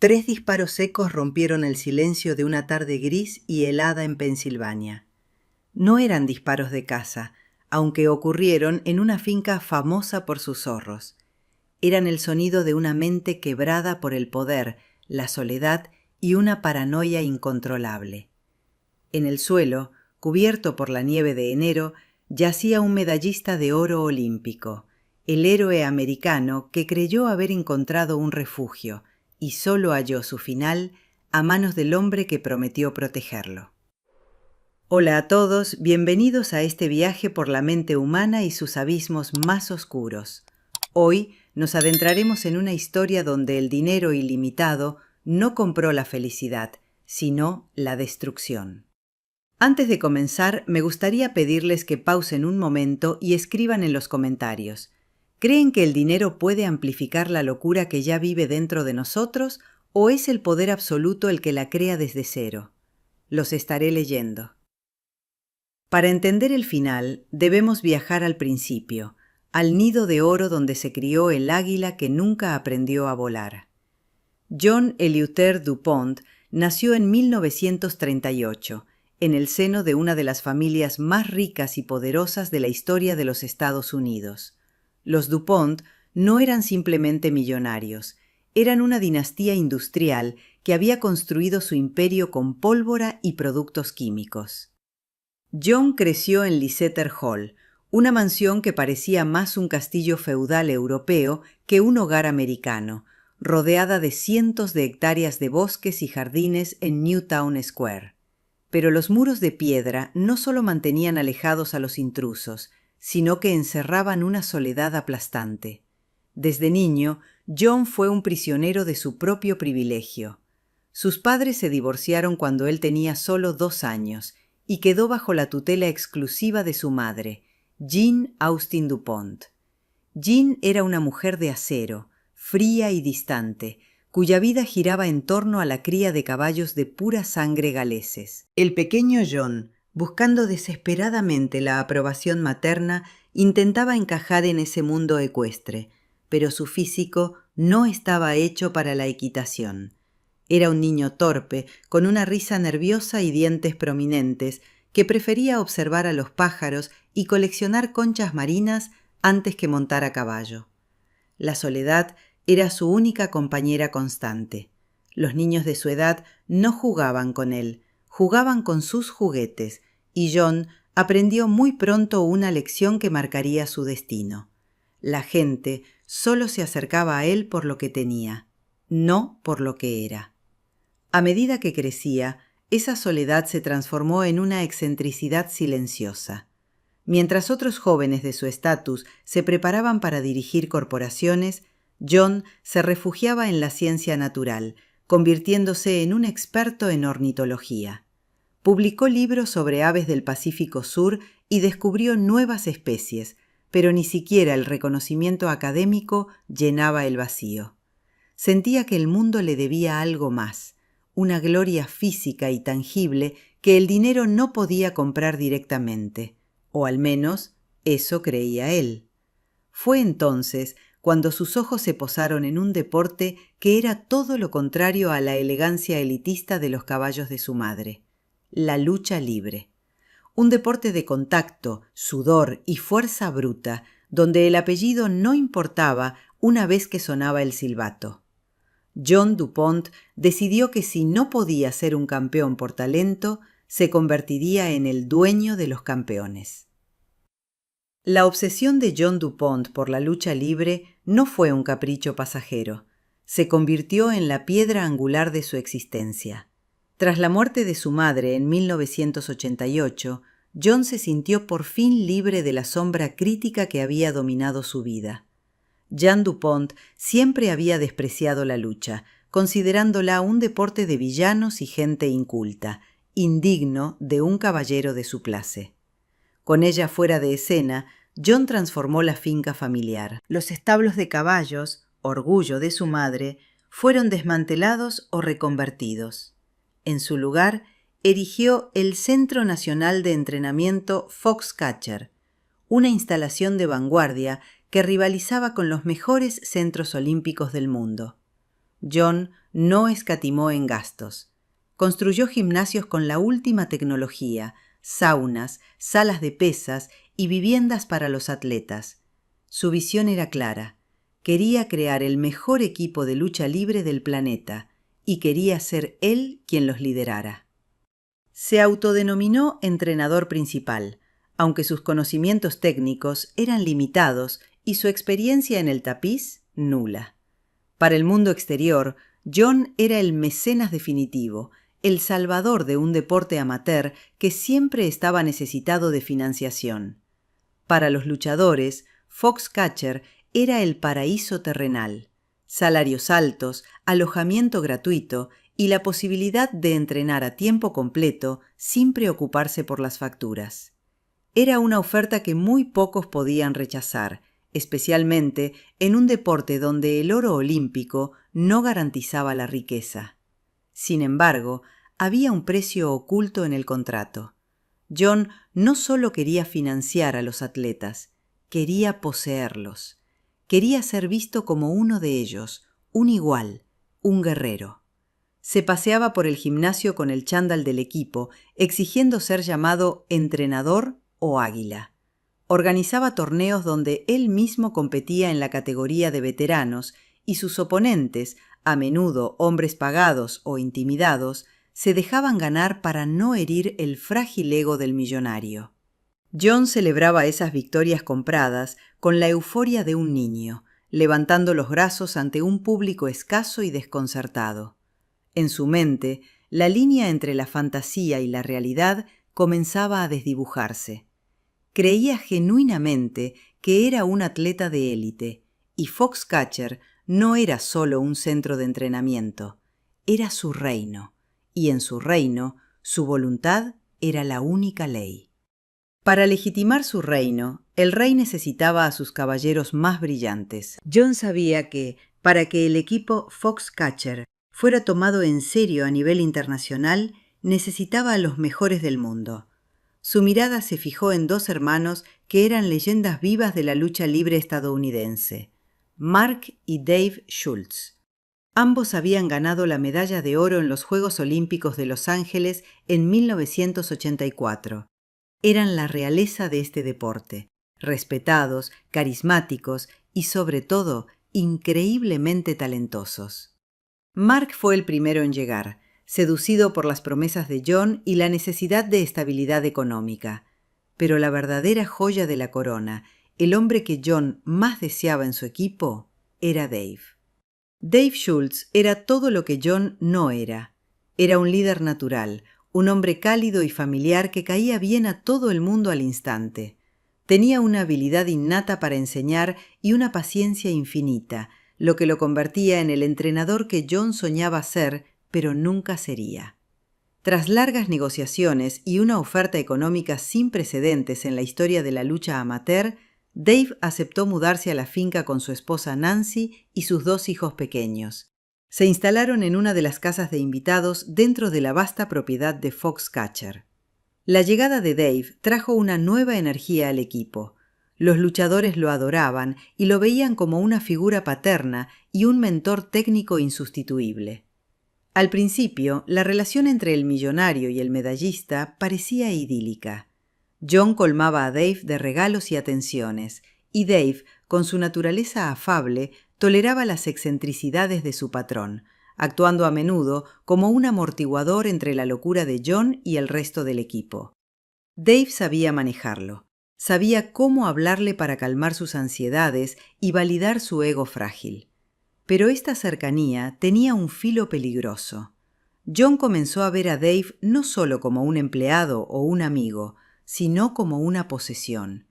Tres disparos secos rompieron el silencio de una tarde gris y helada en Pensilvania. No eran disparos de caza, aunque ocurrieron en una finca famosa por sus zorros. Eran el sonido de una mente quebrada por el poder, la soledad y una paranoia incontrolable. En el suelo, cubierto por la nieve de enero, yacía un medallista de oro olímpico, el héroe americano que creyó haber encontrado un refugio y solo halló su final a manos del hombre que prometió protegerlo. Hola a todos, bienvenidos a este viaje por la mente humana y sus abismos más oscuros. Hoy nos adentraremos en una historia donde el dinero ilimitado no compró la felicidad, sino la destrucción. Antes de comenzar, me gustaría pedirles que pausen un momento y escriban en los comentarios. ¿Creen que el dinero puede amplificar la locura que ya vive dentro de nosotros o es el poder absoluto el que la crea desde cero? Los estaré leyendo. Para entender el final, debemos viajar al principio, al nido de oro donde se crió el águila que nunca aprendió a volar. John Eleuthère du Pont nació en 1938, en el seno de una de las familias más ricas y poderosas de la historia de los Estados Unidos. Los Du Pont no eran simplemente millonarios, eran una dinastía industrial que había construido su imperio con pólvora y productos químicos. John creció en Licenter Hall, una mansión que parecía más un castillo feudal europeo que un hogar americano, rodeada de cientos de hectáreas de bosques y jardines en Newtown Square. Pero los muros de piedra no solo mantenían alejados a los intrusos, sino que encerraban una soledad aplastante. Desde niño, John fue un prisionero de su propio privilegio. Sus padres se divorciaron cuando él tenía solo 2 años y quedó bajo la tutela exclusiva de su madre, Jean Austin Du Pont. Jean era una mujer de acero, fría y distante, cuya vida giraba en torno a la cría de caballos de pura sangre galeses. El pequeño John, buscando desesperadamente la aprobación materna, intentaba encajar en ese mundo ecuestre, pero su físico no estaba hecho para la equitación. Era un niño torpe, con una risa nerviosa y dientes prominentes, que prefería observar a los pájaros y coleccionar conchas marinas antes que montar a caballo. La soledad era su única compañera constante. Los niños de su edad no jugaban con él, jugaban con sus juguetes, y John aprendió muy pronto una lección que marcaría su destino. La gente solo se acercaba a él por lo que tenía, no por lo que era. A medida que crecía, esa soledad se transformó en una excentricidad silenciosa. Mientras otros jóvenes de su estatus se preparaban para dirigir corporaciones, John se refugiaba en la ciencia natural, convirtiéndose en un experto en ornitología. Publicó libros sobre aves del Pacífico Sur y descubrió nuevas especies, pero ni siquiera el reconocimiento académico llenaba el vacío. Sentía que el mundo le debía algo más, una gloria física y tangible que el dinero no podía comprar directamente, o al menos eso creía él. Fue entonces cuando sus ojos se posaron en un deporte que era todo lo contrario a la elegancia elitista de los caballos de su madre: la lucha libre. Un deporte de contacto, sudor y fuerza bruta, donde el apellido no importaba una vez que sonaba el silbato. John Du Pont decidió que si no podía ser un campeón por talento, se convertiría en el dueño de los campeones. La obsesión de John Du Pont por la lucha libre no fue un capricho pasajero. Se convirtió en la piedra angular de su existencia. Tras la muerte de su madre en 1988, John se sintió por fin libre de la sombra crítica que había dominado su vida. Jean Du Pont siempre había despreciado la lucha, considerándola un deporte de villanos y gente inculta, indigno de un caballero de su clase. Con ella fuera de escena, John transformó la finca familiar. Los establos de caballos, orgullo de su madre, fueron desmantelados o reconvertidos. En su lugar, erigió el Centro Nacional de Entrenamiento Foxcatcher, una instalación de vanguardia que rivalizaba con los mejores centros olímpicos del mundo. John no escatimó en gastos. Construyó gimnasios con la última tecnología, saunas, salas de pesas y viviendas para los atletas. Su visión era clara. Quería crear el mejor equipo de lucha libre del planeta y quería ser él quien los liderara. Se autodenominó entrenador principal, aunque sus conocimientos técnicos eran limitados y su experiencia en el tapiz nula. Para el mundo exterior, John era el mecenas definitivo, el salvador de un deporte amateur que siempre estaba necesitado de financiación. Para los luchadores, Foxcatcher era el paraíso terrenal, salarios altos, alojamiento gratuito y la posibilidad de entrenar a tiempo completo sin preocuparse por las facturas. Era una oferta que muy pocos podían rechazar, especialmente en un deporte donde el oro olímpico no garantizaba la riqueza. Sin embargo, había un precio oculto en el contrato. John no solo quería financiar a los atletas, quería poseerlos. Quería ser visto como uno de ellos, un igual, un guerrero. Se paseaba por el gimnasio con el chándal del equipo, exigiendo ser llamado entrenador o águila. Organizaba torneos donde él mismo competía en la categoría de veteranos y sus oponentes, a menudo hombres pagados o intimidados, se dejaban ganar para no herir el frágil ego del millonario. John celebraba esas victorias compradas con la euforia de un niño, levantando los brazos ante un público escaso y desconcertado. En su mente, la línea entre la fantasía y la realidad comenzaba a desdibujarse. Creía genuinamente que era un atleta de élite, y Foxcatcher no era solo un centro de entrenamiento, era su reino, y en su reino su voluntad era la única ley. Para legitimar su reino, el rey necesitaba a sus caballeros más brillantes. John sabía que, para que el equipo Foxcatcher fuera tomado en serio a nivel internacional, necesitaba a los mejores del mundo. Su mirada se fijó en dos hermanos que eran leyendas vivas de la lucha libre estadounidense, Mark y Dave Schultz. Ambos habían ganado la medalla de oro en los Juegos Olímpicos de Los Ángeles en 1984. Eran la realeza de este deporte, respetados, carismáticos y, sobre todo, increíblemente talentosos. Mark fue el primero en llegar, seducido por las promesas de John y la necesidad de estabilidad económica. Pero la verdadera joya de la corona, el hombre que John más deseaba en su equipo, era Dave. Dave Schultz era todo lo que John no era. Era un líder natural, un hombre cálido y familiar que caía bien a todo el mundo al instante. Tenía una habilidad innata para enseñar y una paciencia infinita, lo que lo convertía en el entrenador que John soñaba ser, pero nunca sería. Tras largas negociaciones y una oferta económica sin precedentes en la historia de la lucha amateur, Dave aceptó mudarse a la finca con su esposa Nancy y sus dos hijos pequeños. Se instalaron en una de las casas de invitados dentro de la vasta propiedad de Foxcatcher. La llegada de Dave trajo una nueva energía al equipo. Los luchadores lo adoraban y lo veían como una figura paterna y un mentor técnico insustituible. Al principio, la relación entre el millonario y el medallista parecía idílica. John colmaba a Dave de regalos y atenciones, y Dave, con su naturaleza afable, toleraba las excentricidades de su patrón, actuando a menudo como un amortiguador entre la locura de John y el resto del equipo. Dave sabía manejarlo, sabía cómo hablarle para calmar sus ansiedades y validar su ego frágil. Pero esta cercanía tenía un filo peligroso. John comenzó a ver a Dave no solo como un empleado o un amigo, sino como una posesión.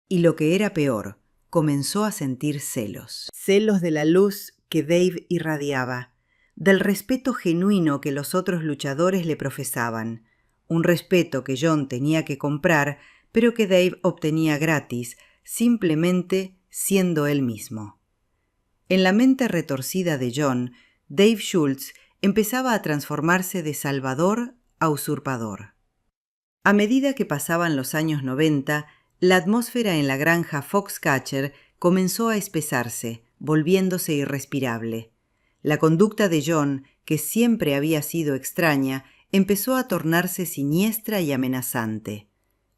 Y lo que era peor, comenzó a sentir celos. Celos de la luz que Dave irradiaba, del respeto genuino que los otros luchadores le profesaban, un respeto que John tenía que comprar, pero que Dave obtenía gratis, simplemente siendo él mismo. En la mente retorcida de John, Dave Schultz empezaba a transformarse de salvador a usurpador. A medida que pasaban los años 90, la atmósfera en la granja Foxcatcher comenzó a espesarse, volviéndose irrespirable. La conducta de John, que siempre había sido extraña, empezó a tornarse siniestra y amenazante.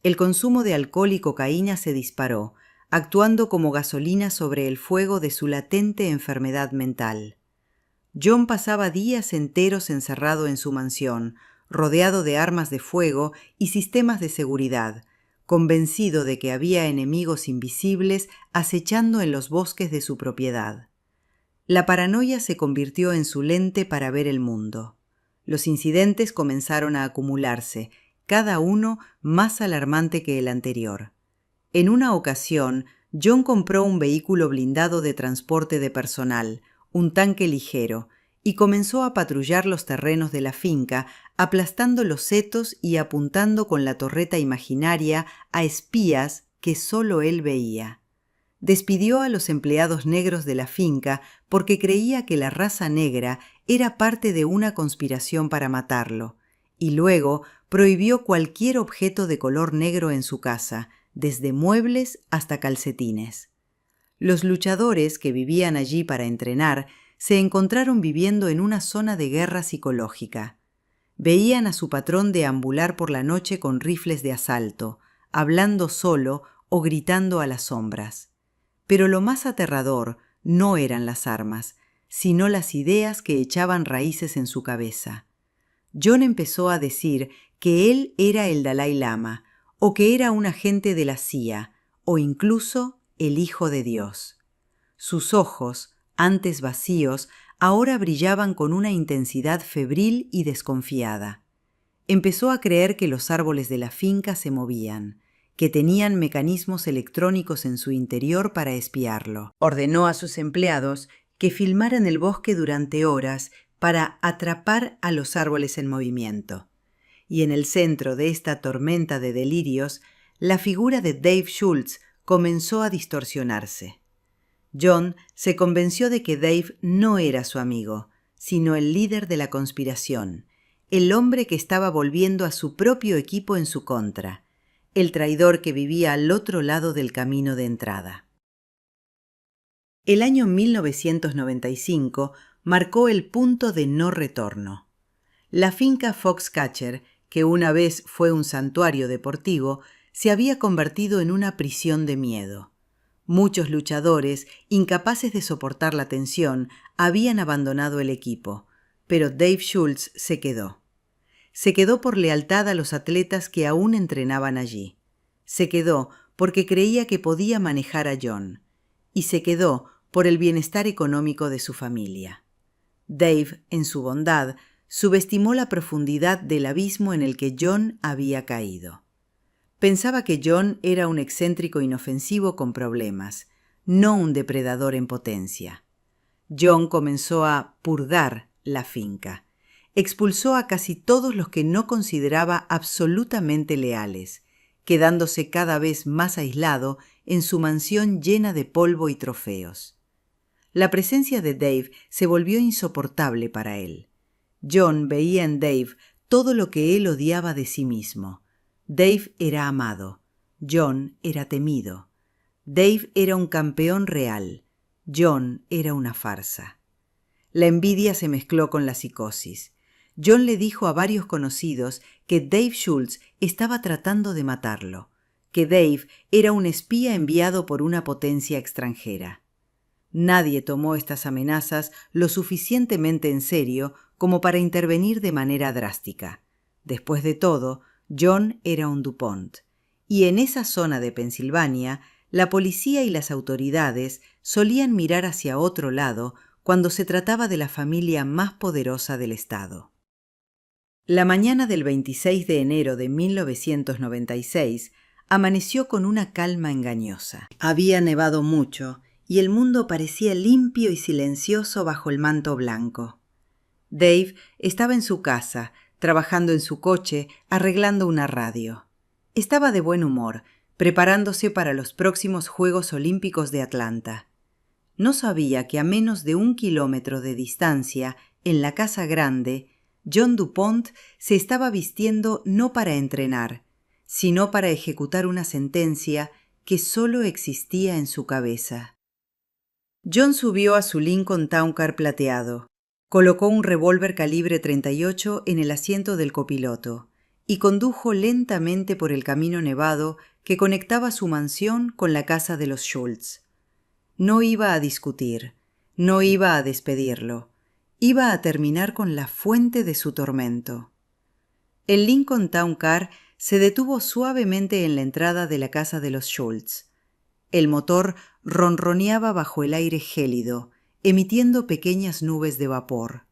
El consumo de alcohol y cocaína se disparó, actuando como gasolina sobre el fuego de su latente enfermedad mental. John pasaba días enteros encerrado en su mansión, rodeado de armas de fuego y sistemas de seguridad, convencido de que había enemigos invisibles acechando en los bosques de su propiedad. La paranoia se convirtió en su lente para ver el mundo. Los incidentes comenzaron a acumularse, cada uno más alarmante que el anterior. En una ocasión, John compró un vehículo blindado de transporte de personal, un tanque ligero, y comenzó a patrullar los terrenos de la finca, aplastando los setos y apuntando con la torreta imaginaria a espías que solo él veía. Despidió a los empleados negros de la finca porque creía que la raza negra era parte de una conspiración para matarlo, y luego prohibió cualquier objeto de color negro en su casa, desde muebles hasta calcetines. Los luchadores que vivían allí para entrenar se encontraron viviendo en una zona de guerra psicológica. Veían a su patrón deambular por la noche con rifles de asalto, hablando solo o gritando a las sombras. Pero lo más aterrador no eran las armas, sino las ideas que echaban raíces en su cabeza. John empezó a decir que él era el Dalai Lama, o que era un agente de la CIA, o incluso el Hijo de Dios. Sus ojos, antes vacíos, ahora brillaban con una intensidad febril y desconfiada. Empezó a creer que los árboles de la finca se movían, que tenían mecanismos electrónicos en su interior para espiarlo. Ordenó a sus empleados que filmaran el bosque durante horas para atrapar a los árboles en movimiento. Y en el centro de esta tormenta de delirios, la figura de Dave Schultz comenzó a distorsionarse. John se convenció de que Dave no era su amigo, sino el líder de la conspiración, el hombre que estaba volviendo a su propio equipo en su contra, el traidor que vivía al otro lado del camino de entrada. El año 1995 marcó el punto de no retorno. La finca Foxcatcher, que una vez fue un santuario deportivo, se había convertido en una prisión de miedo. Muchos luchadores, incapaces de soportar la tensión, habían abandonado el equipo, pero Dave Schultz se quedó. Se quedó por lealtad a los atletas que aún entrenaban allí. Se quedó porque creía que podía manejar a John. Y se quedó por el bienestar económico de su familia. Dave, en su bondad, subestimó la profundidad del abismo en el que John había caído. Pensaba que John era un excéntrico inofensivo con problemas, no un depredador en potencia. John comenzó a purgar la finca. Expulsó a casi todos los que no consideraba absolutamente leales, quedándose cada vez más aislado en su mansión llena de polvo y trofeos. La presencia de Dave se volvió insoportable para él. John veía en Dave todo lo que él odiaba de sí mismo. Dave era amado. John era temido. Dave era un campeón real. John era una farsa. La envidia se mezcló con la psicosis. John le dijo a varios conocidos que Dave Schultz estaba tratando de matarlo, que Dave era un espía enviado por una potencia extranjera. Nadie tomó estas amenazas lo suficientemente en serio como para intervenir de manera drástica. Después de todo, John era un DuPont, y en esa zona de Pensilvania, la policía y las autoridades solían mirar hacia otro lado cuando se trataba de la familia más poderosa del estado. La mañana del 26 de enero de 1996 amaneció con una calma engañosa. Había nevado mucho y el mundo parecía limpio y silencioso bajo el manto blanco. Dave estaba en su casa, trabajando en su coche, arreglando una radio. Estaba de buen humor, preparándose para los próximos Juegos Olímpicos de Atlanta. No sabía que a menos de 1 kilómetro de distancia, en la casa grande, John DuPont se estaba vistiendo no para entrenar, sino para ejecutar una sentencia que solo existía en su cabeza. John subió a su Lincoln Town Car plateado, Colocó un revólver calibre 38 en el asiento del copiloto y condujo lentamente por el camino nevado que conectaba su mansión con la casa de los Schultz. No iba a discutir, no iba a despedirlo, iba a terminar con la fuente de su tormento. El Lincoln Town Car se detuvo suavemente en la entrada de la casa de los Schultz. El motor ronroneaba bajo el aire gélido, emitiendo pequeñas nubes de vapor.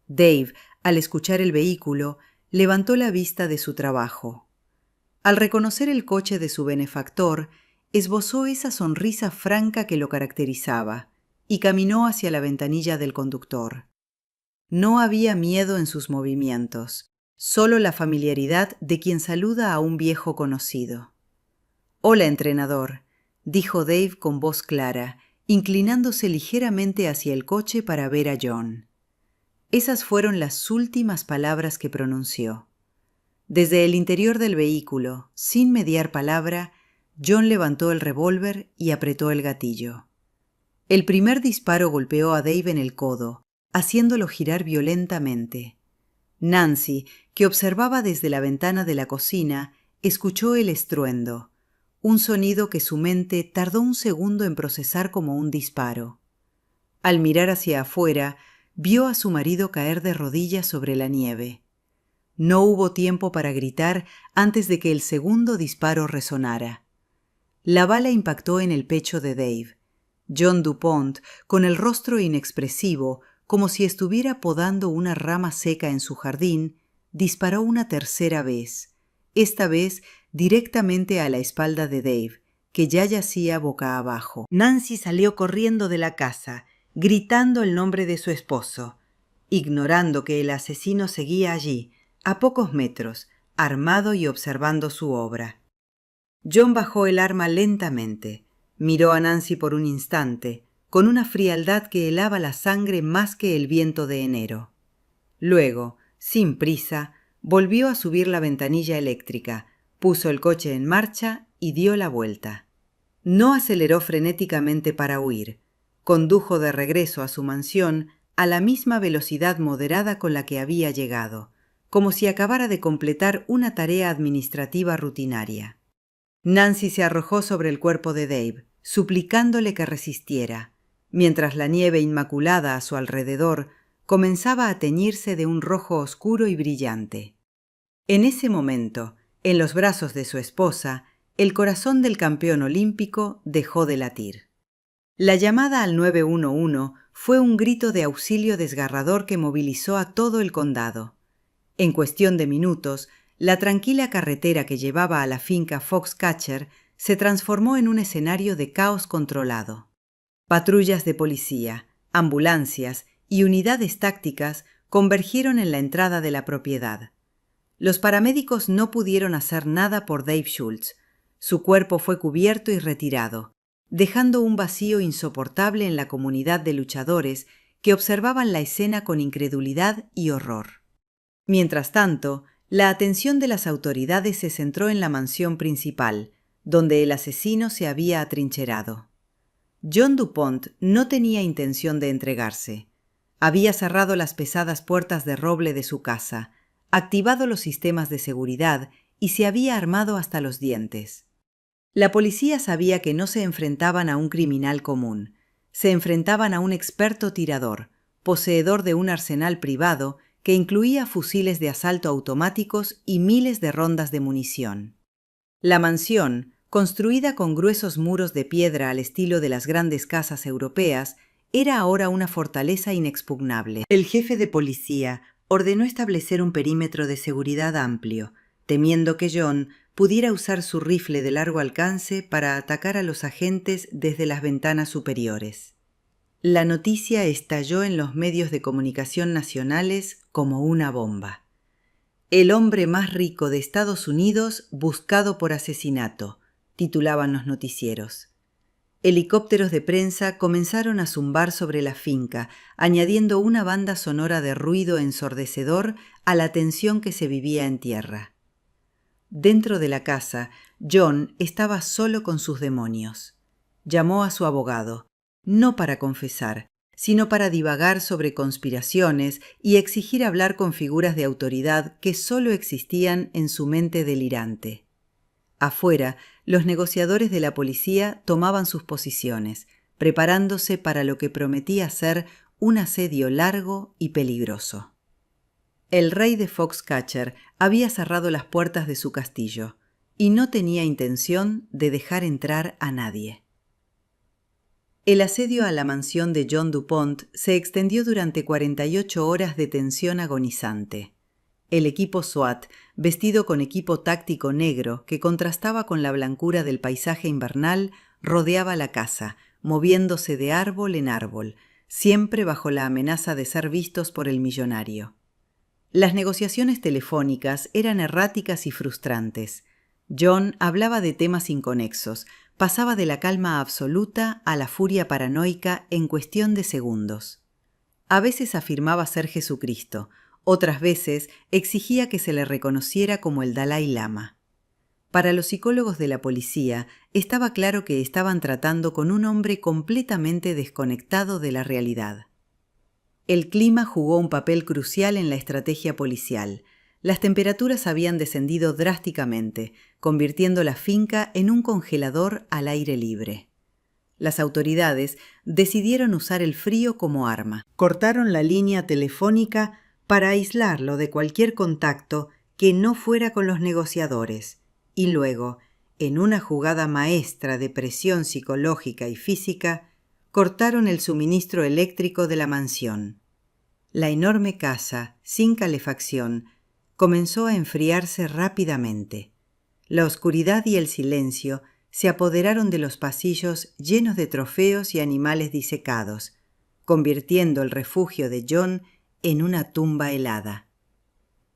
Dave, al escuchar el vehículo, levantó la vista de su trabajo. Al reconocer el coche de su benefactor, esbozó esa sonrisa franca que lo caracterizaba y caminó hacia la ventanilla del conductor. No había miedo en sus movimientos, solo la familiaridad de quien saluda a un viejo conocido. «Hola, entrenador», dijo Dave con voz clara, inclinándose ligeramente hacia el coche para ver a John. Esas fueron las últimas palabras que pronunció. Desde el interior del vehículo, sin mediar palabra, John levantó el revólver y apretó el gatillo. El primer disparo golpeó a Dave en el codo, haciéndolo girar violentamente. Nancy, que observaba desde la ventana de la cocina, escuchó el estruendo, un sonido que su mente tardó un segundo en procesar como un disparo. Al mirar hacia afuera, vio a su marido caer de rodillas sobre la nieve. No hubo tiempo para gritar antes de que el segundo disparo resonara. La bala impactó en el pecho de Dave. John DuPont, con el rostro inexpresivo, como si estuviera podando una rama seca en su jardín, disparó una tercera vez, esta vez directamente a la espalda de Dave, que ya yacía boca abajo. Nancy salió corriendo de la casa, gritando el nombre de su esposo, ignorando que el asesino seguía allí, a pocos metros, armado y observando su obra. John bajó el arma lentamente, miró a Nancy por un instante, con una frialdad que helaba la sangre más que el viento de enero. Luego, sin prisa, volvió a subir la ventanilla eléctrica, puso el coche en marcha y dio la vuelta. No aceleró frenéticamente para huir. Condujo de regreso a su mansión a la misma velocidad moderada con la que había llegado, como si acabara de completar una tarea administrativa rutinaria. Nancy se arrojó sobre el cuerpo de Dave, suplicándole que resistiera, mientras la nieve inmaculada a su alrededor comenzaba a teñirse de un rojo oscuro y brillante. En ese momento, en los brazos de su esposa, el corazón del campeón olímpico dejó de latir. La llamada al 911 fue un grito de auxilio desgarrador que movilizó a todo el condado. En cuestión de minutos, la tranquila carretera que llevaba a la finca Foxcatcher se transformó en un escenario de caos controlado. Patrullas de policía, ambulancias y unidades tácticas convergieron en la entrada de la propiedad. Los paramédicos no pudieron hacer nada por Dave Schultz. Su cuerpo fue cubierto y retirado, dejando un vacío insoportable en la comunidad de luchadores que observaban la escena con incredulidad y horror. Mientras tanto, la atención de las autoridades se centró en la mansión principal, donde el asesino se había atrincherado. John DuPont no tenía intención de entregarse. Había cerrado las pesadas puertas de roble de su casa, activado los sistemas de seguridad y se había armado hasta los dientes. La policía sabía que no se enfrentaban a un criminal común, se enfrentaban a un experto tirador, poseedor de un arsenal privado que incluía fusiles de asalto automáticos y miles de rondas de munición. La mansión, construida con gruesos muros de piedra al estilo de las grandes casas europeas, era ahora una fortaleza inexpugnable. El jefe de policía ordenó establecer un perímetro de seguridad amplio, temiendo que John pudiera usar su rifle de largo alcance para atacar a los agentes desde las ventanas superiores. La noticia estalló en los medios de comunicación nacionales como una bomba. El hombre más rico de Estados Unidos buscado por asesinato, titulaban los noticieros. Helicópteros de prensa comenzaron a zumbar sobre la finca, añadiendo una banda sonora de ruido ensordecedor a la tensión que se vivía en tierra. Dentro de la casa, John estaba solo con sus demonios. Llamó a su abogado, no para confesar, sino para divagar sobre conspiraciones y exigir hablar con figuras de autoridad que solo existían en su mente delirante. Afuera, los negociadores de la policía tomaban sus posiciones, preparándose para lo que prometía ser un asedio largo y peligroso. El rey de Foxcatcher había cerrado las puertas de su castillo y no tenía intención de dejar entrar a nadie. El asedio a la mansión de John DuPont se extendió durante 48 horas de tensión agonizante. El equipo SWAT, vestido con equipo táctico negro que contrastaba con la blancura del paisaje invernal, rodeaba la casa, moviéndose de árbol en árbol, siempre bajo la amenaza de ser vistos por el millonario. Las negociaciones telefónicas eran erráticas y frustrantes. John hablaba de temas inconexos, pasaba de la calma absoluta a la furia paranoica en cuestión de segundos. A veces afirmaba ser Jesucristo, otras veces exigía que se le reconociera como el Dalai Lama. Para los psicólogos de la policía, estaba claro que estaban tratando con un hombre completamente desconectado de la realidad. El clima jugó un papel crucial en la estrategia policial. Las temperaturas habían descendido drásticamente, convirtiendo la finca en un congelador al aire libre. Las autoridades decidieron usar el frío como arma. Cortaron la línea telefónica para aislarlo de cualquier contacto que no fuera con los negociadores, y luego, en una jugada maestra de presión psicológica y física, cortaron el suministro eléctrico de la mansión. La enorme casa, sin calefacción, comenzó a enfriarse rápidamente. La oscuridad y el silencio se apoderaron de los pasillos llenos de trofeos y animales disecados, convirtiendo el refugio de John en una tumba helada.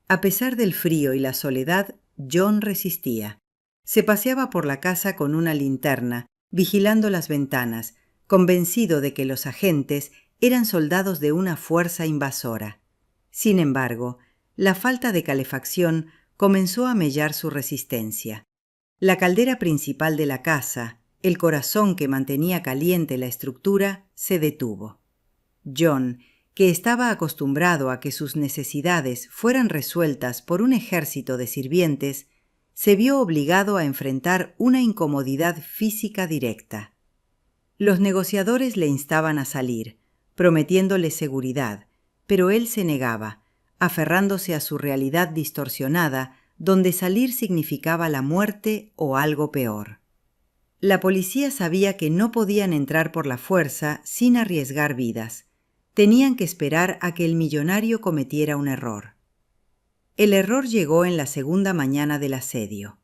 A pesar del frío y la soledad, John resistía. Se paseaba por la casa con una linterna, vigilando las ventanas, convencido de que los agentes eran soldados de una fuerza invasora. Sin embargo, la falta de calefacción comenzó a mellar su resistencia. La caldera principal de la casa, el corazón que mantenía caliente la estructura, se detuvo. John, que estaba acostumbrado a que sus necesidades fueran resueltas por un ejército de sirvientes, se vio obligado a enfrentar una incomodidad física directa. Los negociadores le instaban a salir, prometiéndole seguridad, pero él se negaba, aferrándose a su realidad distorsionada, donde salir significaba la muerte o algo peor. La policía sabía que no podían entrar por la fuerza sin arriesgar vidas. Tenían que esperar a que el millonario cometiera un error. El error llegó en la segunda mañana del asedio.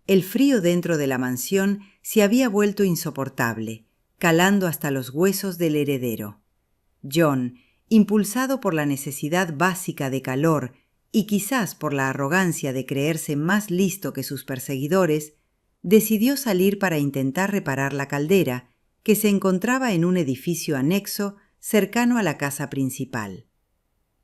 El frío dentro de la mansión se había vuelto insoportable, calando hasta los huesos del heredero. John, impulsado por la necesidad básica de calor y quizás por la arrogancia de creerse más listo que sus perseguidores, decidió salir para intentar reparar la caldera, que se encontraba en un edificio anexo cercano a la casa principal.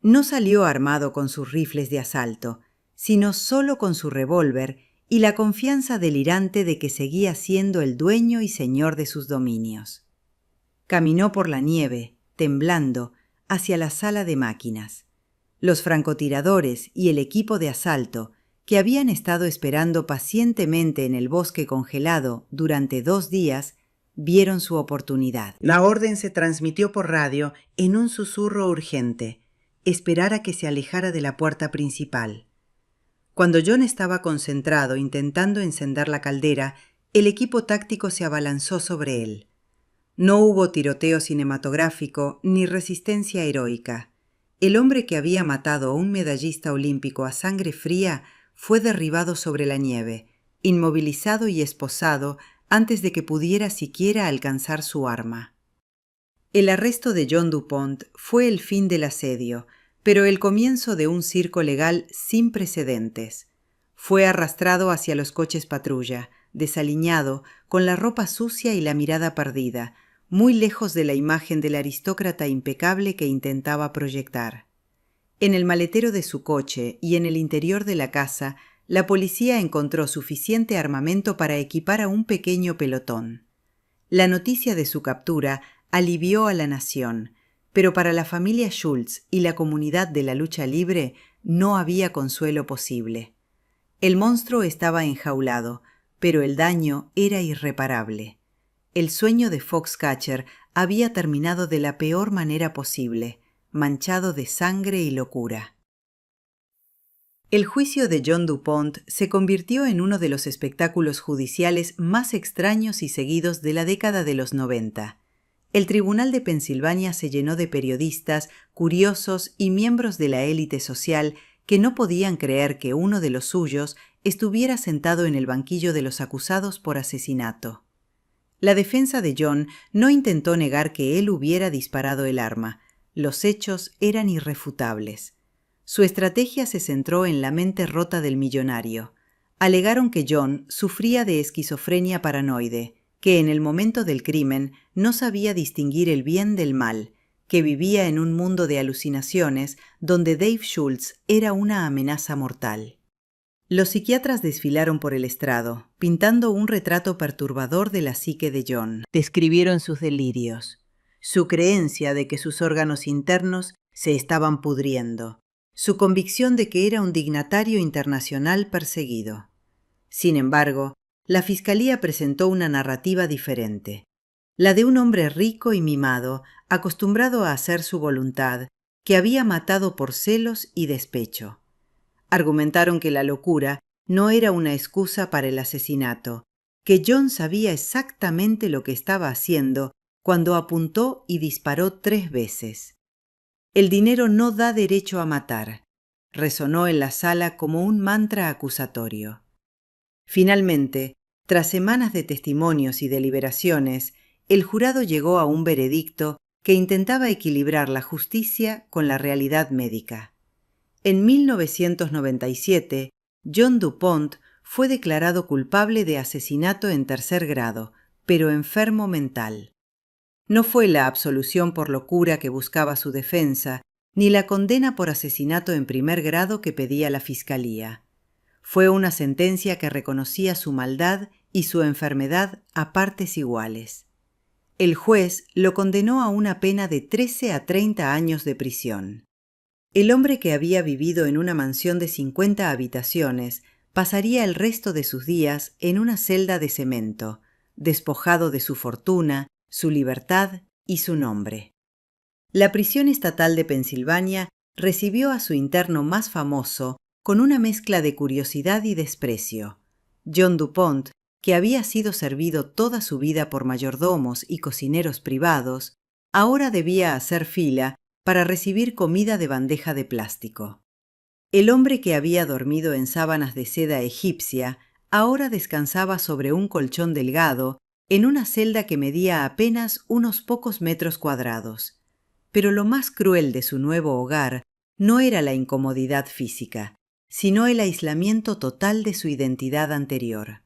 No salió armado con sus rifles de asalto, sino solo con su revólver y la confianza delirante de que seguía siendo el dueño y señor de sus dominios. Caminó por la nieve, temblando, hacia la sala de máquinas. Los francotiradores y el equipo de asalto, que habían estado esperando pacientemente en el bosque congelado durante 2 días, vieron su oportunidad. La orden se transmitió por radio en un susurro urgente: esperar a que se alejara de la puerta principal. Cuando John estaba concentrado intentando encender la caldera, el equipo táctico se abalanzó sobre él. No hubo tiroteo cinematográfico ni resistencia heroica. El hombre que había matado a un medallista olímpico a sangre fría fue derribado sobre la nieve, inmovilizado y esposado antes de que pudiera siquiera alcanzar su arma. El arresto de John DuPont fue el fin del asedio, pero el comienzo de un circo legal sin precedentes. Fue arrastrado hacia los coches patrulla, desaliñado, con la ropa sucia y la mirada perdida, muy lejos de la imagen del aristócrata impecable que intentaba proyectar. En el maletero de su coche y en el interior de la casa, la policía encontró suficiente armamento para equipar a un pequeño pelotón. La noticia de su captura alivió a la nación, Pero para la familia Schultz y la comunidad de la lucha libre no había consuelo posible. El monstruo estaba enjaulado, pero el daño era irreparable. El sueño de Foxcatcher había terminado de la peor manera posible, manchado de sangre y locura. El juicio de John DuPont se convirtió en uno de los espectáculos judiciales más extraños y seguidos de la década de los 90. El Tribunal de Pensilvania se llenó de periodistas, curiosos y miembros de la élite social que no podían creer que uno de los suyos estuviera sentado en el banquillo de los acusados por asesinato. La defensa de John no intentó negar que él hubiera disparado el arma. Los hechos eran irrefutables. Su estrategia se centró en la mente rota del millonario. Alegaron que John sufría de esquizofrenia paranoide, que en el momento del crimen no sabía distinguir el bien del mal, que vivía en un mundo de alucinaciones donde Dave Schultz era una amenaza mortal. Los psiquiatras desfilaron por el estrado, pintando un retrato perturbador de la psique de John. Describieron sus delirios, su creencia de que sus órganos internos se estaban pudriendo, su convicción de que era un dignatario internacional perseguido. Sin embargo, la Fiscalía presentó una narrativa diferente, la de un hombre rico y mimado, acostumbrado a hacer su voluntad, que había matado por celos y despecho. Argumentaron que la locura no era una excusa para el asesinato, que John sabía exactamente lo que estaba haciendo cuando apuntó y disparó 3 veces. El dinero no da derecho a matar, resonó en la sala como un mantra acusatorio. Finalmente, tras semanas de testimonios y deliberaciones, el jurado llegó a un veredicto que intentaba equilibrar la justicia con la realidad médica. En 1997, John DuPont fue declarado culpable de asesinato en 3er grado, pero enfermo mental. No fue la absolución por locura que buscaba su defensa, ni la condena por asesinato en 1er grado que pedía la Fiscalía. Fue una sentencia que reconocía su maldad y su enfermedad a partes iguales. El juez lo condenó a una pena de 13 a 30 años de prisión. El hombre que había vivido en una mansión de 50 habitaciones pasaría el resto de sus días en una celda de cemento, despojado de su fortuna, su libertad y su nombre. La prisión estatal de Pensilvania recibió a su interno más famoso con una mezcla de curiosidad y desprecio. John DuPont, que había sido servido toda su vida por mayordomos y cocineros privados, ahora debía hacer fila para recibir comida de bandeja de plástico. El hombre que había dormido en sábanas de seda egipcia ahora descansaba sobre un colchón delgado en una celda que medía apenas unos pocos metros cuadrados. Pero lo más cruel de su nuevo hogar no era la incomodidad física, sino el aislamiento total de su identidad anterior.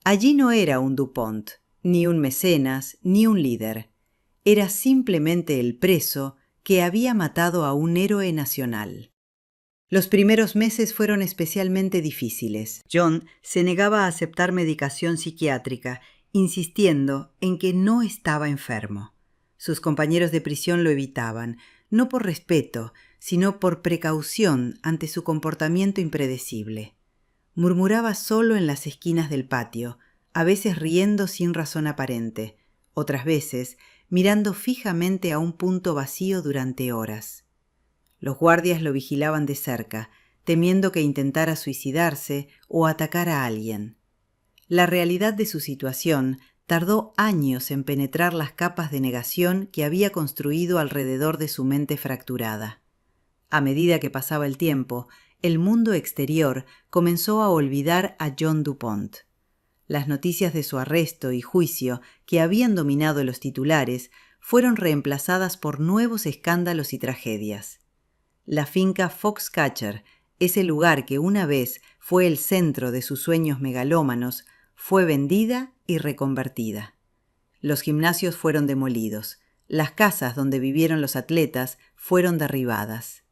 Allí no era un DuPont, ni un mecenas, ni un líder. Era simplemente el preso que había matado a un héroe nacional. Los primeros meses fueron especialmente difíciles. John se negaba a aceptar medicación psiquiátrica, insistiendo en que no estaba enfermo. Sus compañeros de prisión lo evitaban, no por respeto, sino por precaución ante su comportamiento impredecible. Murmuraba solo en las esquinas del patio, a veces riendo sin razón aparente, otras veces mirando fijamente a un punto vacío durante horas. Los guardias lo vigilaban de cerca, temiendo que intentara suicidarse o atacar a alguien. La realidad de su situación tardó años en penetrar las capas de negación que había construido alrededor de su mente fracturada. A medida que pasaba el tiempo, el mundo exterior comenzó a olvidar a John DuPont. Las noticias de su arresto y juicio, que habían dominado los titulares, fueron reemplazadas por nuevos escándalos y tragedias. La finca Foxcatcher, ese lugar que una vez fue el centro de sus sueños megalómanos, fue vendida y reconvertida. Los gimnasios fueron demolidos. Las casas donde vivieron los atletas fueron derribadas.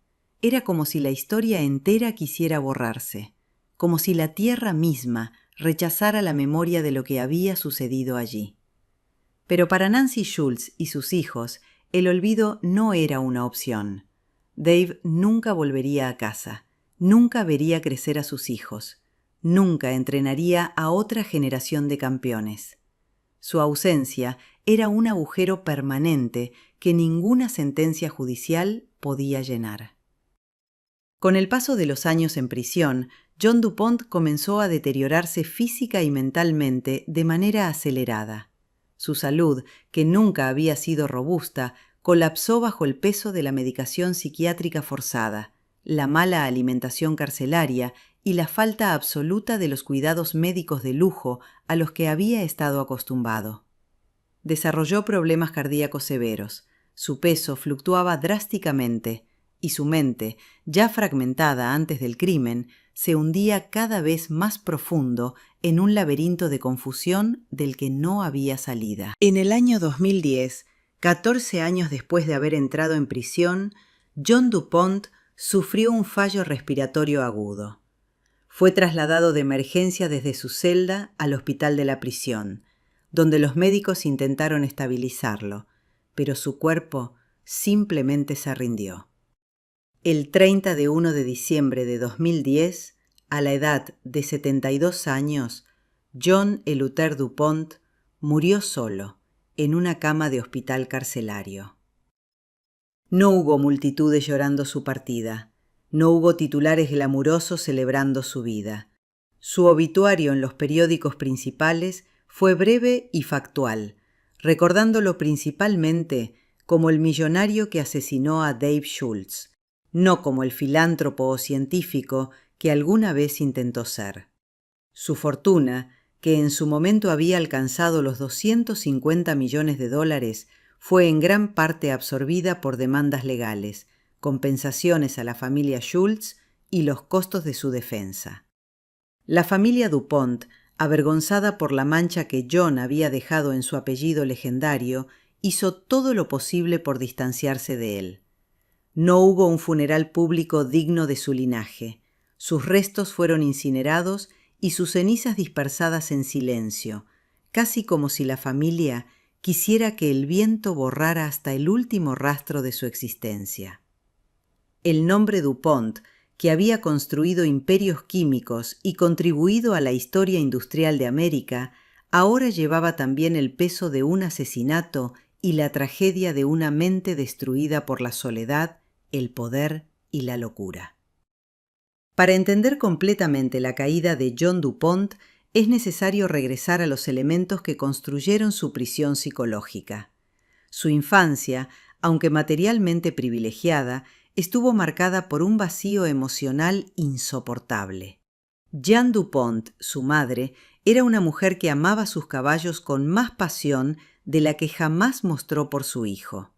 Era como si la historia entera quisiera borrarse, como si la tierra misma rechazara la memoria de lo que había sucedido allí. Pero para Nancy Schultz y sus hijos, el olvido no era una opción. Dave nunca volvería a casa, nunca vería crecer a sus hijos, nunca entrenaría a otra generación de campeones. Su ausencia era un agujero permanente que ninguna sentencia judicial podía llenar. Con el paso de los años en prisión, John DuPont comenzó a deteriorarse física y mentalmente de manera acelerada. Su salud, que nunca había sido robusta, colapsó bajo el peso de la medicación psiquiátrica forzada, la mala alimentación carcelaria y la falta absoluta de los cuidados médicos de lujo a los que había estado acostumbrado. Desarrolló problemas cardíacos severos, su peso fluctuaba drásticamente y su mente, ya fragmentada antes del crimen, se hundía cada vez más profundo en un laberinto de confusión del que no había salida. En el año 2010, 14 años después de haber entrado en prisión, John DuPont sufrió un fallo respiratorio agudo. Fue trasladado de emergencia desde su celda al hospital de la prisión, donde los médicos intentaron estabilizarlo, pero su cuerpo simplemente se rindió. El 31 de diciembre de 2010, a la edad de 72 años, John Eleuthère DuPont murió solo, en una cama de hospital carcelario. No hubo multitudes llorando su partida, no hubo titulares glamurosos celebrando su vida. Su obituario en los periódicos principales fue breve y factual, recordándolo principalmente como el millonario que asesinó a Dave Schultz, no como el filántropo o científico que alguna vez intentó ser. Su fortuna, que en su momento había alcanzado los $250 millones, fue en gran parte absorbida por demandas legales, compensaciones a la familia Schultz y los costos de su defensa. La familia DuPont, avergonzada por la mancha que John había dejado en su apellido legendario, hizo todo lo posible por distanciarse de él. No hubo un funeral público digno de su linaje. Sus restos fueron incinerados y sus cenizas dispersadas en silencio, casi como si la familia quisiera que el viento borrara hasta el último rastro de su existencia. El nombre DuPont, que había construido imperios químicos y contribuido a la historia industrial de América, ahora llevaba también el peso de un asesinato y la tragedia de una mente destruida por la soledad, el poder y la locura. Para entender completamente la caída de John DuPont, es necesario regresar a los elementos que construyeron su prisión psicológica. Su infancia, aunque materialmente privilegiada, estuvo marcada por un vacío emocional insoportable. Jeanne DuPont, su madre, era una mujer que amaba sus caballos con más pasión de la que jamás mostró por su hijo.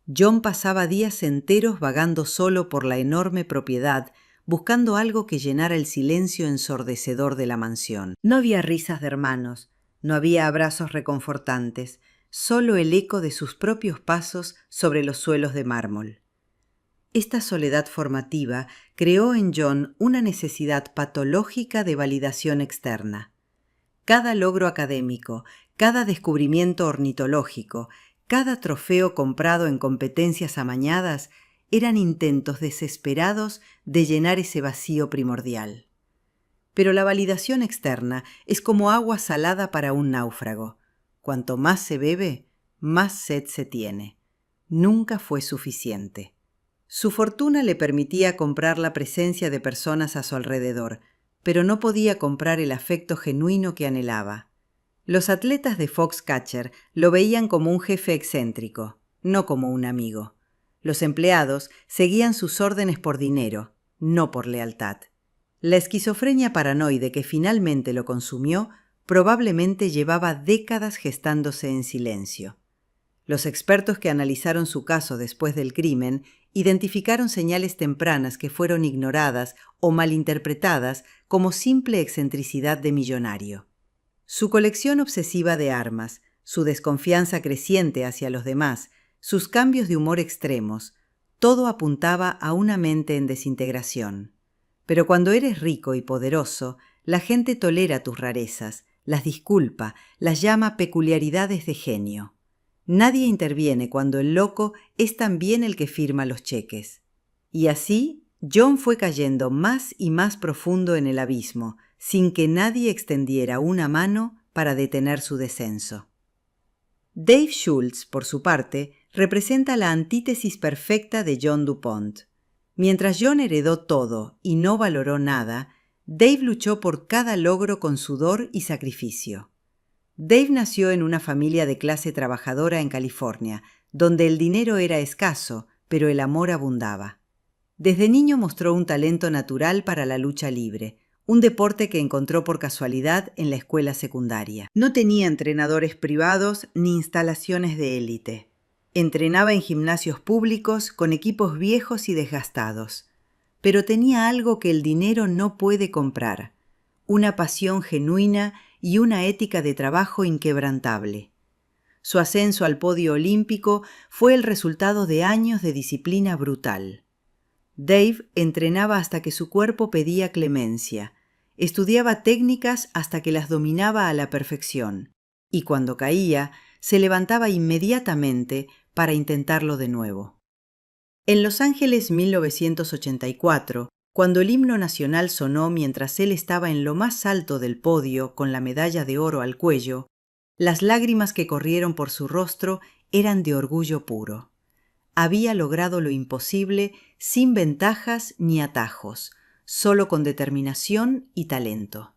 John pasaba días enteros vagando solo por la enorme propiedad, buscando algo que llenara el silencio ensordecedor de la mansión. No había risas de hermanos, no había abrazos reconfortantes, solo el eco de sus propios pasos sobre los suelos de mármol. Esta soledad formativa creó en John una necesidad patológica de validación externa. Cada logro académico, cada descubrimiento ornitológico, cada trofeo comprado en competencias amañadas eran intentos desesperados de llenar ese vacío primordial. Pero la validación externa es como agua salada para un náufrago. Cuanto más se bebe, más sed se tiene. Nunca fue suficiente. Su fortuna le permitía comprar la presencia de personas a su alrededor, pero no podía comprar el afecto genuino que anhelaba. Los atletas de Foxcatcher lo veían como un jefe excéntrico, no como un amigo. Los empleados seguían sus órdenes por dinero, no por lealtad. La esquizofrenia paranoide que finalmente lo consumió probablemente llevaba décadas gestándose en silencio. Los expertos que analizaron su caso después del crimen identificaron señales tempranas que fueron ignoradas o malinterpretadas como simple excentricidad de millonario. Su colección obsesiva de armas, su desconfianza creciente hacia los demás, sus cambios de humor extremos, todo apuntaba a una mente en desintegración. Pero cuando eres rico y poderoso, la gente tolera tus rarezas, las disculpa, las llama peculiaridades de genio. Nadie interviene cuando el loco es también el que firma los cheques. Y así, John fue cayendo más y más profundo en el abismo, sin que nadie extendiera una mano para detener su descenso. Dave Schultz, por su parte, representa la antítesis perfecta de John DuPont. Mientras John heredó todo y no valoró nada, Dave luchó por cada logro con sudor y sacrificio. Dave nació en una familia de clase trabajadora en California, donde el dinero era escaso, pero el amor abundaba. Desde niño mostró un talento natural para la lucha libre, un deporte que encontró por casualidad en la escuela secundaria. No tenía entrenadores privados ni instalaciones de élite. Entrenaba en gimnasios públicos con equipos viejos y desgastados. Pero tenía algo que el dinero no puede comprar: una pasión genuina y una ética de trabajo inquebrantable. Su ascenso al podio olímpico fue el resultado de años de disciplina brutal. Dave entrenaba hasta que su cuerpo pedía clemencia, estudiaba técnicas hasta que las dominaba a la perfección, y cuando caía, se levantaba inmediatamente para intentarlo de nuevo. En Los Ángeles 1984, cuando el himno nacional sonó mientras él estaba en lo más alto del podio con la medalla de oro al cuello, las lágrimas que corrieron por su rostro eran de orgullo puro. Había logrado lo imposible sin ventajas ni atajos, solo con determinación y talento.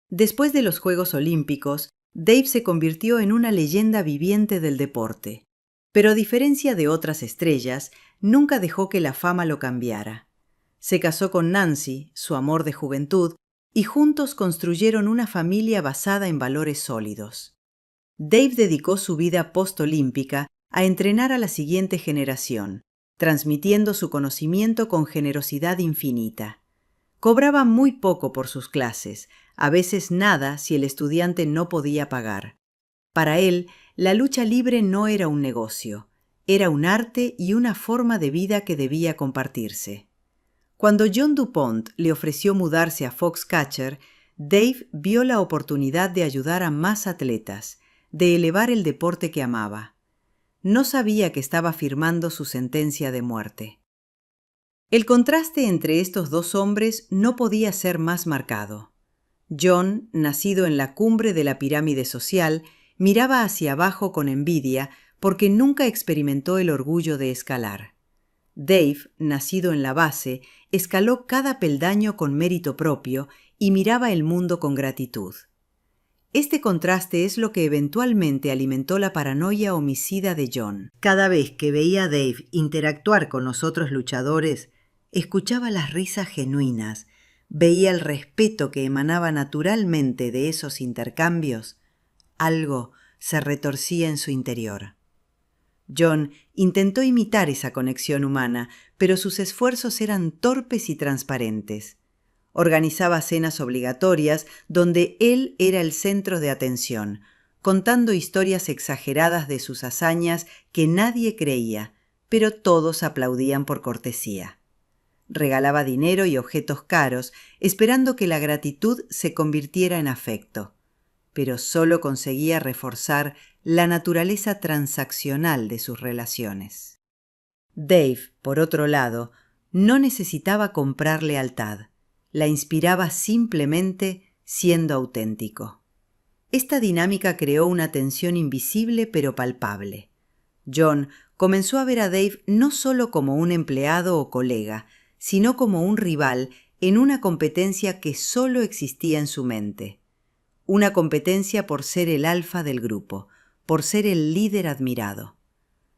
Después de los Juegos Olímpicos, Dave se convirtió en una leyenda viviente del deporte, pero a diferencia de otras estrellas, nunca dejó que la fama lo cambiara. Se casó con Nancy, su amor de juventud, y juntos construyeron una familia basada en valores sólidos. Dave dedicó su vida postolímpica a entrenar a la siguiente generación, transmitiendo su conocimiento con generosidad infinita. Cobraba muy poco por sus clases, a veces nada si el estudiante no podía pagar. Para él, la lucha libre no era un negocio, era un arte y una forma de vida que debía compartirse. Cuando John DuPont le ofreció mudarse a Foxcatcher, Dave vio la oportunidad de ayudar a más atletas, de elevar el deporte que amaba. No sabía que estaba firmando su sentencia de muerte. El contraste entre estos dos hombres no podía ser más marcado. John, nacido en la cumbre de la pirámide social, miraba hacia abajo con envidia porque nunca experimentó el orgullo de escalar. Dave, nacido en la base, escaló cada peldaño con mérito propio y miraba el mundo con gratitud. Este contraste es lo que eventualmente alimentó la paranoia homicida de John. Cada vez que veía a Dave interactuar con los otros luchadores, escuchaba las risas genuinas, veía el respeto que emanaba naturalmente de esos intercambios. Algo se retorcía en su interior. John intentó imitar esa conexión humana, pero sus esfuerzos eran torpes y transparentes. Organizaba cenas obligatorias donde él era el centro de atención, contando historias exageradas de sus hazañas que nadie creía, pero todos aplaudían por cortesía. Regalaba dinero y objetos caros, esperando que la gratitud se convirtiera en afecto, pero solo conseguía reforzar la naturaleza transaccional de sus relaciones. Dave, por otro lado, no necesitaba comprar lealtad. La inspiraba simplemente siendo auténtico. Esta dinámica creó una tensión invisible pero palpable. John comenzó a ver a Dave no solo como un empleado o colega, sino como un rival en una competencia que solo existía en su mente. Una competencia por ser el alfa del grupo, por ser el líder admirado.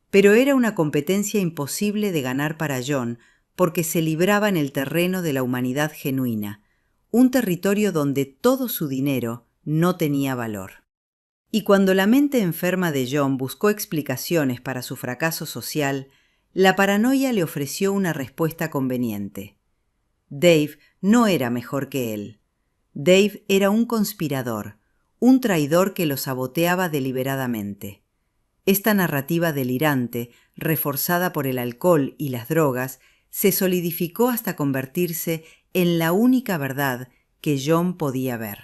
Pero era una competencia imposible de ganar para John, porque se libraba en el terreno de la humanidad genuina, un territorio donde todo su dinero no tenía valor. Y cuando la mente enferma de John buscó explicaciones para su fracaso social, la paranoia le ofreció una respuesta conveniente. Dave no era mejor que él. Dave era un conspirador, un traidor que lo saboteaba deliberadamente. Esta narrativa delirante, reforzada por el alcohol y las drogas, se solidificó hasta convertirse en la única verdad que John podía ver.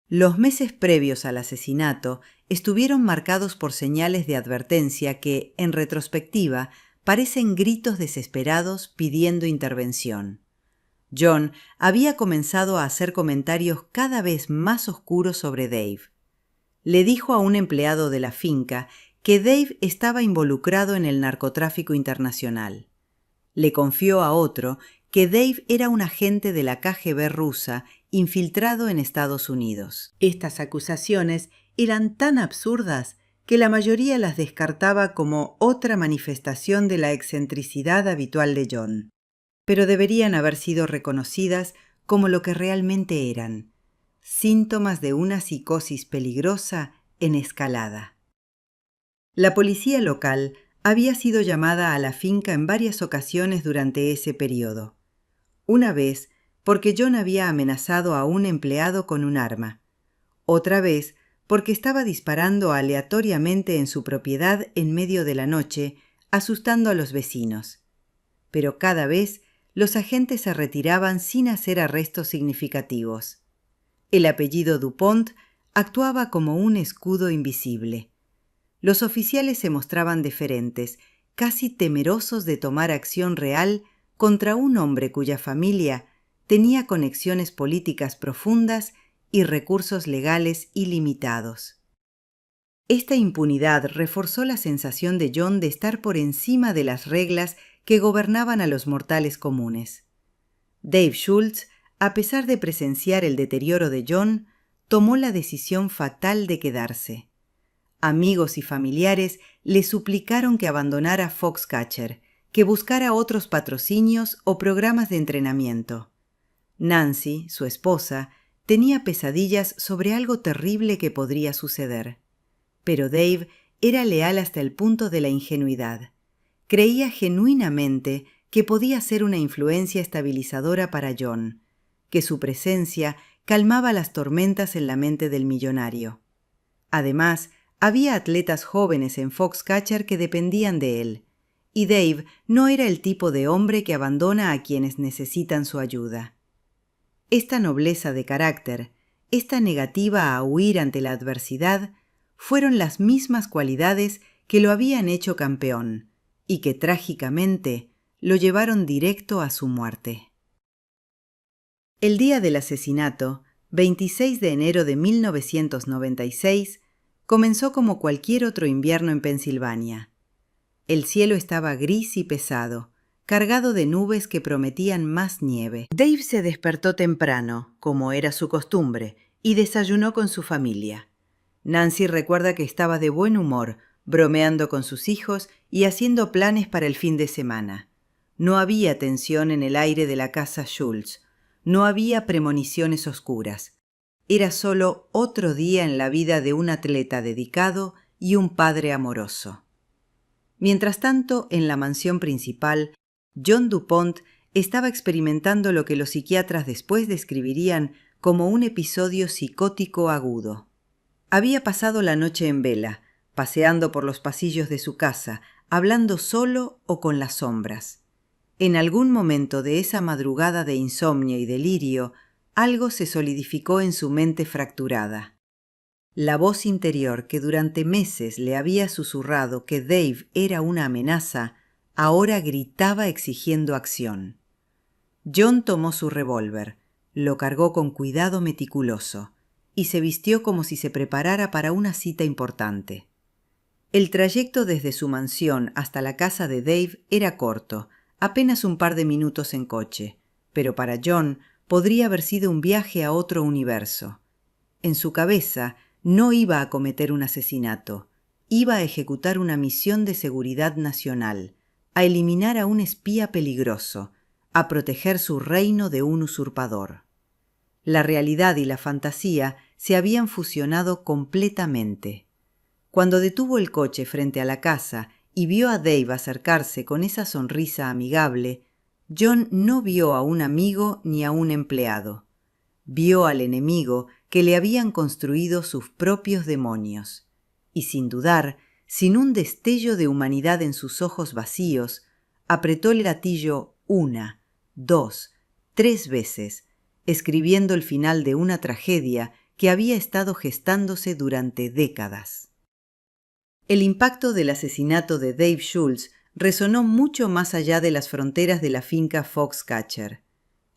Los meses previos al asesinato estuvieron marcados por señales de advertencia que, en retrospectiva, parecen gritos desesperados pidiendo intervención. John había comenzado a hacer comentarios cada vez más oscuros sobre Dave. Le dijo a un empleado de la finca que Dave estaba involucrado en el narcotráfico internacional. Le confió a otro que Dave era un agente de la KGB rusa infiltrado en Estados Unidos. Estas acusaciones eran tan absurdas que la mayoría las descartaba como otra manifestación de la excentricidad habitual de John, pero deberían haber sido reconocidas como lo que realmente eran: síntomas de una psicosis peligrosa en escalada. La policía local había sido llamada a la finca en varias ocasiones durante ese periodo. Una vez porque John había amenazado a un empleado con un arma. Otra vez porque estaba disparando aleatoriamente en su propiedad en medio de la noche, asustando a los vecinos. Pero cada vez los agentes se retiraban sin hacer arrestos significativos. El apellido Dupont actuaba como un escudo invisible. Los oficiales se mostraban deferentes, casi temerosos de tomar acción real contra un hombre cuya familia tenía conexiones políticas profundas y recursos legales ilimitados. Esta impunidad reforzó la sensación de John de estar por encima de las reglas que gobernaban a los mortales comunes. Dave Schultz, a pesar de presenciar el deterioro de John, tomó la decisión fatal de quedarse. Amigos y familiares le suplicaron que abandonara Foxcatcher, que buscara otros patrocinios o programas de entrenamiento. Nancy, su esposa, tenía pesadillas sobre algo terrible que podría suceder. Pero Dave era leal hasta el punto de la ingenuidad. Creía genuinamente que podía ser una influencia estabilizadora para John, que su presencia calmaba las tormentas en la mente del millonario. Además, había atletas jóvenes en Foxcatcher que dependían de él, y Dave no era el tipo de hombre que abandona a quienes necesitan su ayuda. Esta nobleza de carácter, esta negativa a huir ante la adversidad, fueron las mismas cualidades que lo habían hecho campeón y que trágicamente lo llevaron directo a su muerte. El día del asesinato, 26 de enero de 1996, comenzó como cualquier otro invierno en Pensilvania. El cielo estaba gris y pesado, cargado de nubes que prometían más nieve. Dave se despertó temprano, como era su costumbre, y desayunó con su familia. Nancy recuerda que estaba de buen humor, bromeando con sus hijos y haciendo planes para el fin de semana. No había tensión en el aire de la casa Schultz. No había premoniciones oscuras. Era solo otro día en la vida de un atleta dedicado y un padre amoroso. Mientras tanto, en la mansión principal, John Dupont estaba experimentando lo que los psiquiatras después describirían como un episodio psicótico agudo. Había pasado la noche en vela, paseando por los pasillos de su casa, hablando solo o con las sombras. En algún momento de esa madrugada de insomnio y delirio, algo se solidificó en su mente fracturada. La voz interior que durante meses le había susurrado que Dave era una amenaza, ahora gritaba exigiendo acción. John tomó su revólver, lo cargó con cuidado meticuloso y se vistió como si se preparara para una cita importante. El trayecto desde su mansión hasta la casa de Dave era corto, apenas un par de minutos en coche, pero para John podría haber sido un viaje a otro universo. En su cabeza no iba a cometer un asesinato, iba a ejecutar una misión de seguridad nacional, a eliminar a un espía peligroso, a proteger su reino de un usurpador. La realidad y la fantasía se habían fusionado completamente. Cuando detuvo el coche frente a la casa y vio a Dave acercarse con esa sonrisa amigable, John no vio a un amigo ni a un empleado. Vio al enemigo que le habían construido sus propios demonios. Y sin dudar, sin un destello de humanidad en sus ojos vacíos, apretó el gatillo 1, 2, 3 veces, escribiendo el final de una tragedia que había estado gestándose durante décadas. El impacto del asesinato de Dave Schultz resonó mucho más allá de las fronteras de la finca Foxcatcher.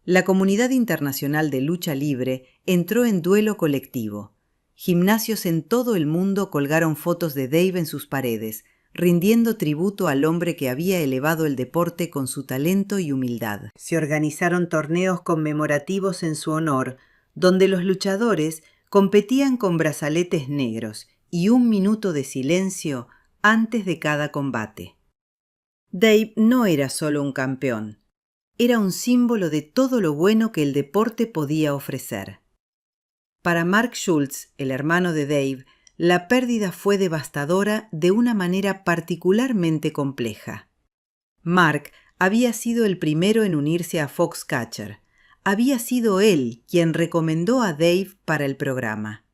La comunidad internacional de lucha libre entró en duelo colectivo. Gimnasios en todo el mundo colgaron fotos de Dave en sus paredes, rindiendo tributo al hombre que había elevado el deporte con su talento y humildad. Se organizaron torneos conmemorativos en su honor, donde los luchadores competían con brazaletes negros y 1 minuto de silencio antes de cada combate. Dave no era solo un campeón, era un símbolo de todo lo bueno que el deporte podía ofrecer. Para Mark Schultz, el hermano de Dave, la pérdida fue devastadora de una manera particularmente compleja. Mark había sido el primero en unirse a Foxcatcher. Había sido él quien recomendó a Dave para el programa.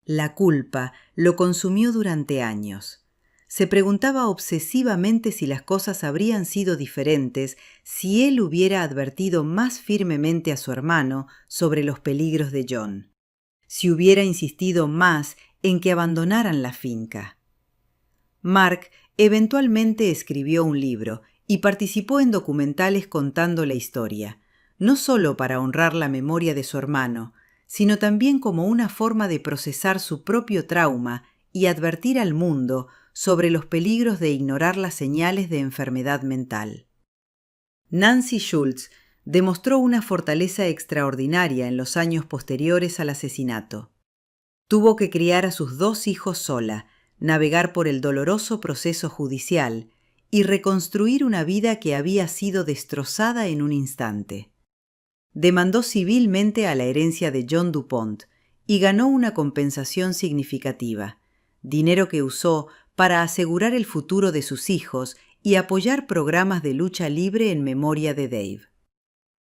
La culpa lo consumió durante años. Se preguntaba obsesivamente si las cosas habrían sido diferentes si él hubiera advertido más firmemente a su hermano sobre los peligros de John, si hubiera insistido más en que abandonaran la finca. Mark eventualmente escribió un libro y participó en documentales contando la historia, no solo para honrar la memoria de su hermano, sino también como una forma de procesar su propio trauma y advertir al mundo sobre los peligros de ignorar las señales de enfermedad mental. Nancy Schultz demostró una fortaleza extraordinaria en los años posteriores al asesinato. Tuvo que criar a sus 2 hijos sola, navegar por el doloroso proceso judicial y reconstruir una vida que había sido destrozada en un instante. Demandó civilmente a la herencia de John DuPont y ganó una compensación significativa, dinero que usó para asegurar el futuro de sus hijos y apoyar programas de lucha libre en memoria de Dave.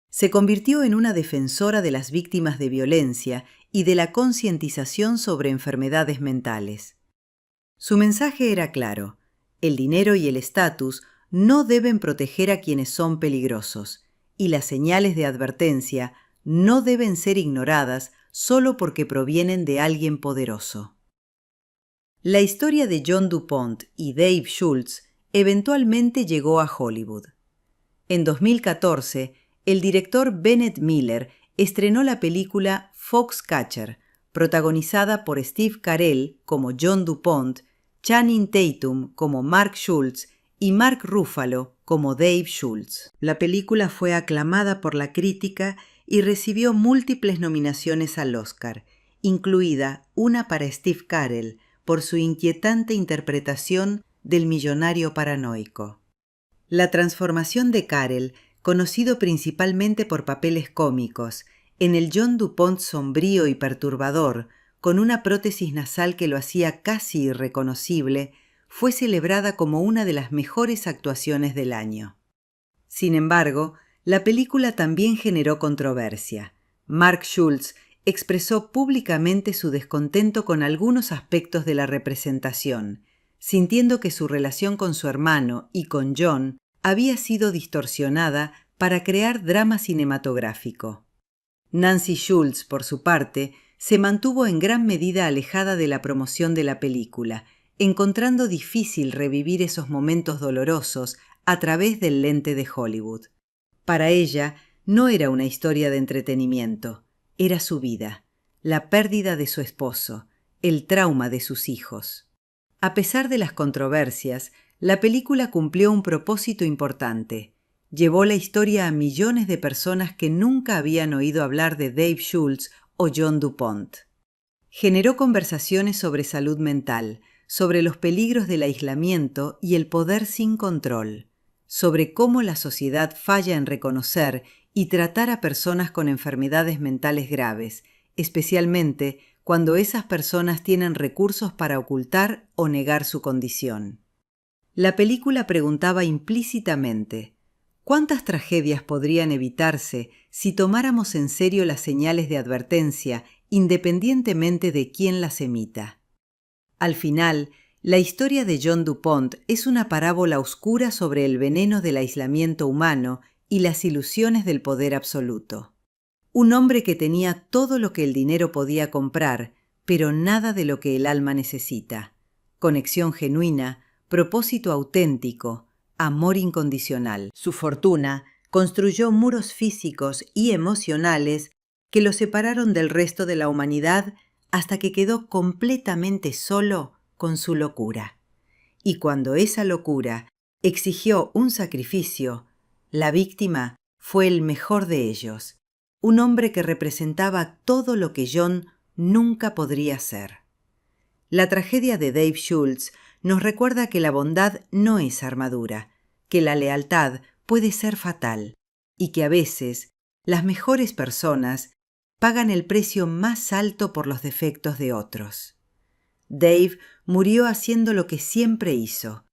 Se convirtió en una defensora de las víctimas de violencia y de la concientización sobre enfermedades mentales. Su mensaje era claro: el dinero y el estatus no deben proteger a quienes son peligrosos, y las señales de advertencia no deben ser ignoradas solo porque provienen de alguien poderoso. La historia de John DuPont y Dave Schultz eventualmente llegó a Hollywood. En 2014, el director Bennett Miller estrenó la película Foxcatcher, protagonizada por Steve Carell como John DuPont, Channing Tatum como Mark Schultz y Mark Ruffalo como Dave Schultz. La película fue aclamada por la crítica y recibió múltiples nominaciones al Oscar, incluida una para Steve Carell por su inquietante interpretación del millonario paranoico. La transformación de Carell, conocido principalmente por papeles cómicos, en el John DuPont sombrío y perturbador, con una prótesis nasal que lo hacía casi irreconocible, fue celebrada como una de las mejores actuaciones del año. Sin embargo, la película también generó controversia. Mark Schultz expresó públicamente su descontento con algunos aspectos de la representación, sintiendo que su relación con su hermano y con John había sido distorsionada para crear drama cinematográfico. Nancy Schultz, por su parte, se mantuvo en gran medida alejada de la promoción de la película, encontrando difícil revivir esos momentos dolorosos a través del lente de Hollywood. Para ella, no era una historia de entretenimiento, era su vida, la pérdida de su esposo, el trauma de sus hijos. A pesar de las controversias, la película cumplió un propósito importante. Llevó la historia a millones de personas que nunca habían oído hablar de Dave Schultz o John DuPont. Generó conversaciones sobre salud mental, sobre los peligros del aislamiento y el poder sin control, sobre cómo la sociedad falla en reconocer y tratar a personas con enfermedades mentales graves, especialmente cuando esas personas tienen recursos para ocultar o negar su condición. La película preguntaba implícitamente: ¿cuántas tragedias podrían evitarse si tomáramos en serio las señales de advertencia, independientemente de quién las emita? Al final, la historia de John DuPont es una parábola oscura sobre el veneno del aislamiento humano y las ilusiones del poder absoluto. Un hombre que tenía todo lo que el dinero podía comprar, pero nada de lo que el alma necesita. Conexión genuina, propósito auténtico, amor incondicional. Su fortuna construyó muros físicos y emocionales que lo separaron del resto de la humanidad hasta que quedó completamente solo con su locura. Y cuando esa locura exigió un sacrificio, la víctima fue el mejor de ellos, un hombre que representaba todo lo que John nunca podría ser. La tragedia de Dave Schultz nos recuerda que la bondad no es armadura, que la lealtad puede ser fatal y que a veces las mejores personas pagan el precio más alto por los defectos de otros. Dave murió haciendo lo que siempre hizo: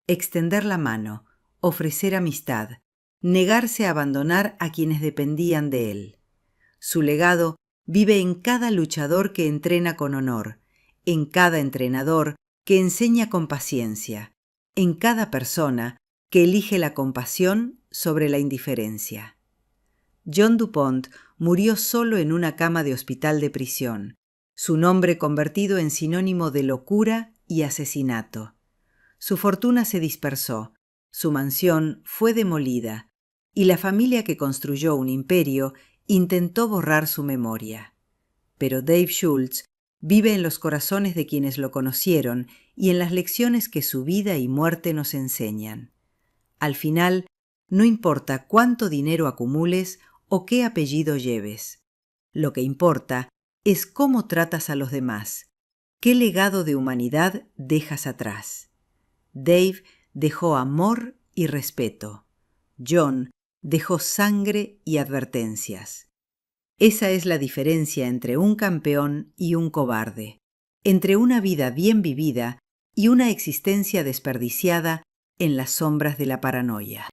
extender la mano, ofrecer amistad, negarse a abandonar a quienes dependían de él. Su legado vive en cada luchador que entrena con honor, en cada entrenador que enseña con paciencia, en cada persona que elige la compasión sobre la indiferencia. John DuPont murió solo en una cama de hospital de prisión, su nombre convertido en sinónimo de locura y asesinato. Su fortuna se dispersó, su mansión fue demolida, y la familia que construyó un imperio intentó borrar su memoria. Pero Dave Schultz vive en los corazones de quienes lo conocieron y en las lecciones que su vida y muerte nos enseñan. Al final, no importa cuánto dinero acumules o qué apellido lleves. Lo que importa es cómo tratas a los demás, qué legado de humanidad dejas atrás. Dave dejó amor y respeto. John dejó sangre y advertencias. Esa es la diferencia entre un campeón y un cobarde, entre una vida bien vivida y una existencia desperdiciada en las sombras de la paranoia.